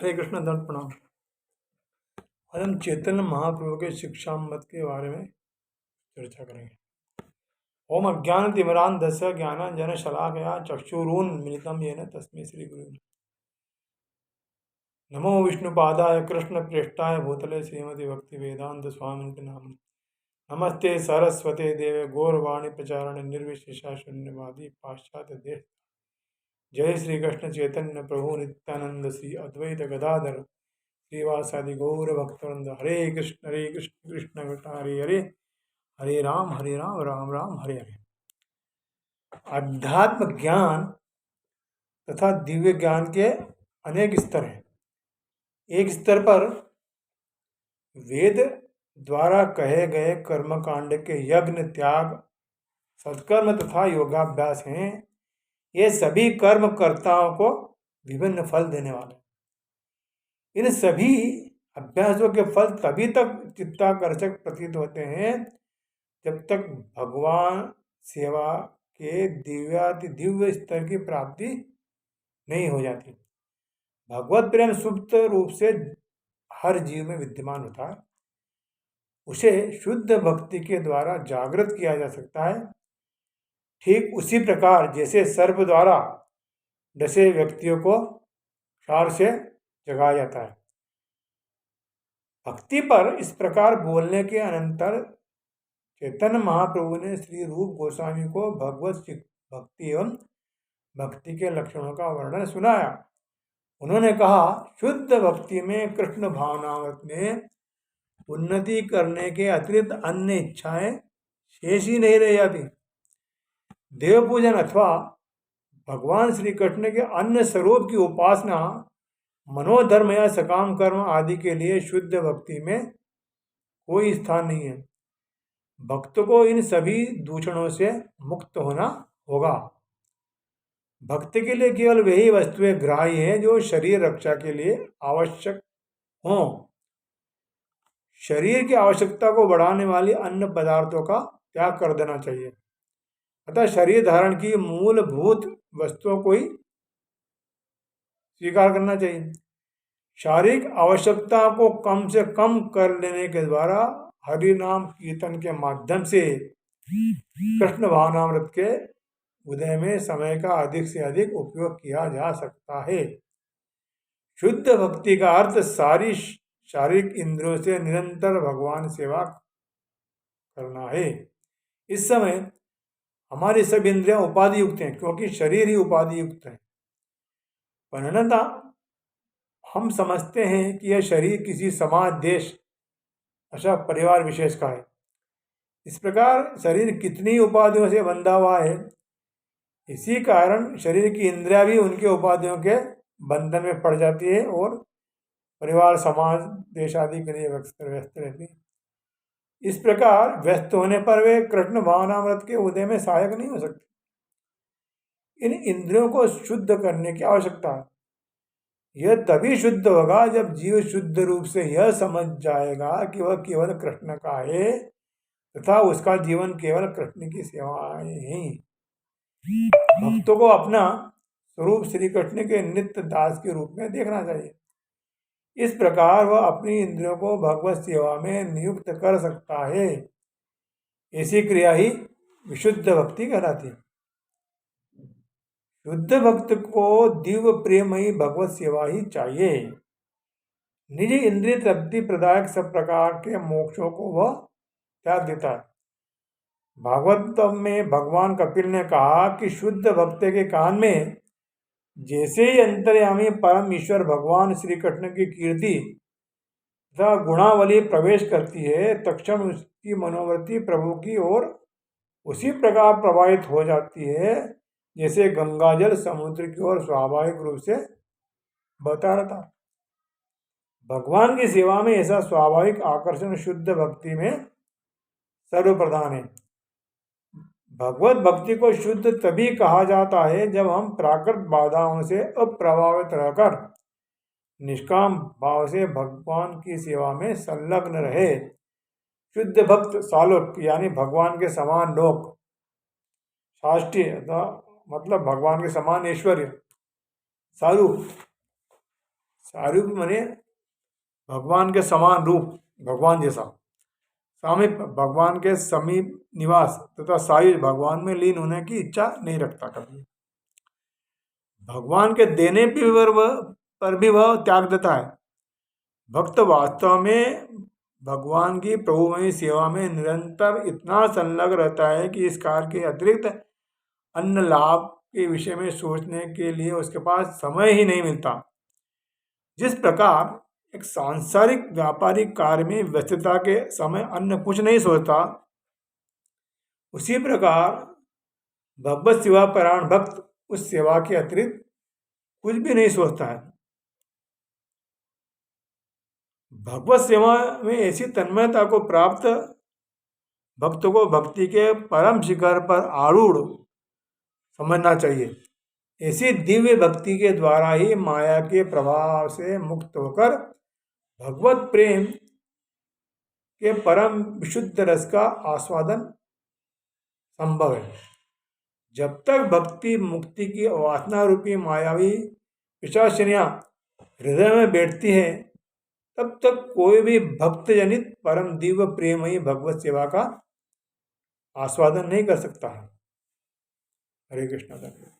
हरे कृष्ण दंड प्रणाम। आज हम चैतन्य महाप्रभु के शिक्षा मत के बारे में चर्चा करेंगे। ओम अज्ञान तिमिरान्धस्य ज्ञानांजन शलाकया चक्षुरुन्मीलितं येन तस्मै श्री गुरु नमो विष्णुपादाय कृष्ण प्रेष्ठाय भूतले श्रीमती भक्ति वेदांत स्वामी नाम नमस्ते सरस्वते देवे गौरवाणी प्रचारण निर्विशेषा शून्यवादी पाश्चात्य देश। जय श्री कृष्ण चैतन्य प्रभु नित्यानंद श्री अद्वैत गदाधर श्रीवासादि गौर भक्तवृंद। हरे कृष्ण कृष्ण कृष्ण हरे हरे, हरे राम राम राम हरे हरे। अध्यात्म ज्ञान तथा दिव्य ज्ञान के अनेक स्तर हैं। एक स्तर पर वेद द्वारा कहे गए कर्मकांड के यज्ञ त्याग सत्कर्म तथा योगाभ्यास हैं। ये सभी कर्मकर्ताओं को विभिन्न फल देने वाले। इन सभी अभ्यासों के फल तभी तक चित्ताकर्षक प्रतीत होते हैं जब तक भगवान सेवा के दिव्याति दिव्य स्तर की प्राप्ति नहीं हो जाती। भगवत प्रेम सुप्त रूप से हर जीव में विद्यमान होता है। उसे शुद्ध भक्ति के द्वारा जागृत किया जा सकता है। ठीक उसी प्रकार जैसे सर्प द्वारा डसे व्यक्तियों को क्षार से जगाया जाता है। भक्ति पर इस प्रकार बोलने के अनंतर चैतन्य महाप्रभु ने श्री रूप गोस्वामी को भगवत भक्ति एवं भक्ति के लक्षणों का वर्णन सुनाया। उन्होंने कहा, शुद्ध भक्ति में कृष्ण भावनामृत में उन्नति करने के अतिरिक्त अन्य इच्छाएं शेष ही नहीं रह जाती। देव पूजन अथवा भगवान श्री कृष्ण के अन्य स्वरूप की उपासना, मनोधर्म या सकाम कर्म आदि के लिए शुद्ध भक्ति में कोई स्थान नहीं है। भक्त को इन सभी दूषणों से मुक्त होना होगा। भक्ति के लिए केवल वही वस्तुएं ग्राह्य हैं जो शरीर रक्षा के लिए आवश्यक हों। शरीर की आवश्यकता को बढ़ाने वाली अन्य पदार्थों का त्याग कर देना चाहिए। अतः शरीर धारण की मूलभूत वस्तुओं को ही स्वीकार करना चाहिए। शारीरिक आवश्यकता को कम से कम कर लेने के द्वारा हरि नाम कीर्तन के माध्यम से कृष्ण भावनामृत के उदय में समय का अधिक से अधिक उपयोग किया जा सकता है। शुद्ध भक्ति का अर्थ सारी शारीरिक इंद्रियों से निरंतर भगवान सेवा करना है। इस समय हमारी सब इंद्रियां उपाधि युक्त हैं, क्योंकि शरीर ही उपाधि युक्त है। परंतु हम समझते हैं कि यह शरीर किसी समाज, देश अथवा परिवार विशेष का है। इस प्रकार शरीर कितनी उपाधियों से बंधा हुआ है। इसी कारण शरीर की इंद्रियां भी उनके उपाधियों के बंधन में पड़ जाती है और परिवार, समाज, देश आदि के लिए व्यस्त रहती है। इस प्रकार व्यस्त होने पर वे कृष्ण भावनामृत के उदय में सहायक नहीं हो सकते। इन इंद्रियों को शुद्ध करने की आवश्यकता है। यह तभी शुद्ध होगा जब जीव शुद्ध रूप से यह समझ जाएगा कि वह केवल कृष्ण का है तथा उसका जीवन केवल कृष्ण की सेवाएं ही। भक्तों को अपना स्वरूप श्री कृष्ण के नित्य दास के रूप में देखना चाहिए। इस प्रकार वह अपनी इंद्रियों को भगवत सेवा में नियुक्त कर सकता है। ऐसी क्रिया ही विशुद्ध भक्ति कहलाती है। शुद्ध भक्त को दिव्य प्रेमयी भगवत सेवा ही चाहिए। निज इंद्रिय तृप्ति प्रदायक सब प्रकार के मोक्षों को वह त्याग देता है। भागवत में भगवान कपिल ने कहा कि शुद्ध भक्त के कान में जैसे ही अंतर्यामी परम ईश्वर भगवान श्री कृष्ण की कीर्ति तथा गुणावली प्रवेश करती है, तत्क्षण उसकी मनोवृत्ति प्रभु की ओर उसी प्रकार प्रवाहित हो जाती है जैसे गंगाजल समुद्र की ओर स्वाभाविक रूप से बहता रहता। भगवान की सेवा में ऐसा स्वाभाविक आकर्षण शुद्ध भक्ति में सर्वप्रधान है। भगवत भक्ति को शुद्ध तभी कहा जाता है जब हम प्राकृत बाधाओं से अप्रभावित रहकर निष्काम भाव से भगवान की सेवा में संलग्न रहे। शुद्ध भक्त सालोक यानी भगवान के समान लोक, साष्टी मतलब भगवान के समान ऐश्वर्य, सारूप सारूप माने भगवान के समान रूप, भगवान जैसा। सामीप भगवान के समीप निवास तथा सायुज भगवान में लीन होने की इच्छा नहीं रखता कभी। भगवान के देने पर भी वह त्याग देता है। भक्त वास्तव में भगवान की प्रभुमयी सेवा में निरंतर इतना संलग्न रहता है कि इस कार्य के अतिरिक्त अन्य लाभ के विषय में सोचने के लिए उसके पास समय ही नहीं मिलता। जिस प्रकार एक सांसारिक व्यापारिक कार्य में व्यस्तता के समय अन्य कुछ नहीं सोचता, उसी प्रकार भगवत सेवा परायण भक्त उस सेवा के अतिरिक्त कुछ भी नहीं सोचता है। भगवत सेवा में ऐसी तन्मयता को प्राप्त भक्त को भक्ति के परम शिखर पर आरूढ़ समझना चाहिए। ऐसी दिव्य भक्ति के द्वारा ही माया के प्रभाव से मुक्त होकर भगवत प्रेम के परम विशुद्ध रस का आस्वादन संभव है। जब तक भक्ति मुक्ति की वासना रूपी मायावी पिशाचिनियां हृदय में बैठती है, तब तक कोई भी भक्त जनित परम दिव्य प्रेमयी भगवत सेवा का आस्वादन नहीं कर सकता है। हरे कृष्ण।